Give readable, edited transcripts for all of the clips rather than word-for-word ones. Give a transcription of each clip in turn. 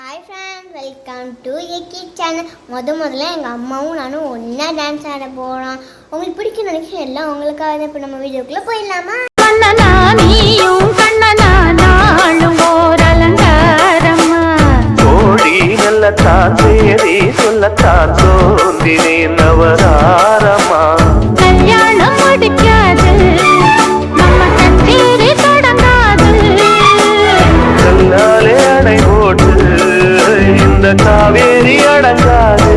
Hi friends, welcome to AK channel. முதல்ல எங்கள் அம்மாவும் நானும் ஒன்றா டான்ஸ் ஆட போகிறோம். உங்களுக்கு பிடிக்கும் நினைக்கிறேன், எல்லாம் உங்களுக்காக. இப்போ நம்ம வீடியோக்குள்ளே போயிடலாமா? சொல்லத்தான் சேரி சொல்லத்தான் சோந்தினே நவராரமா கல்யாணம் முடிக்காது நம்ம கச்சேரி தொடங்காது கல்லாலே அடை போட்டு இந்த காவேரி அடங்காது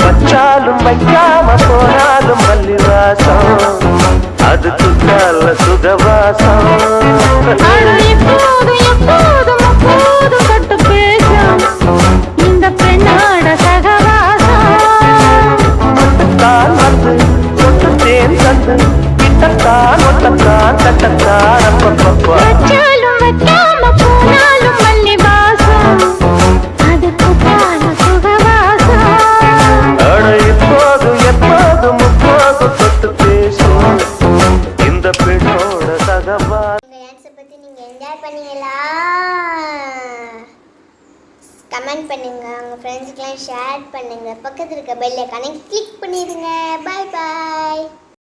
வச்சாலும் வைக்காம போனாலும் மல்லிவாசம் அது குத்தால சுகவாசம் கட்டு பேசும் இந்த பெண்ணோட சகவாசம் வந்து சொட்டு தேன் தந்து கிட்டத்தான் ஒட்டத்தான் கட்டத்தான் அப்பப்பப்பா வச்சாலும் வைக்காம போனாலும் மல்லிவாசம் அது குத்தால சுகவாசம் அட இப்போதும் எப்போதும் முப்போதும் சொட்டு பேசும் இந்த பெண்ணோட சகவா. எங்கள் டான்ஸை பற்றி நீங்கள் என்ஜாய் பண்ணீங்களா? கமெண்ட் பண்ணுங்கள், உங்கள் ஃப்ரெண்ட்ஸுக்கெலாம் ஷேர் பண்ணுங்கள், பக்கத்தில் இருக்க பெல் ஐகானை கிளிக் பண்ணிடுங்க. பாய் பாய்.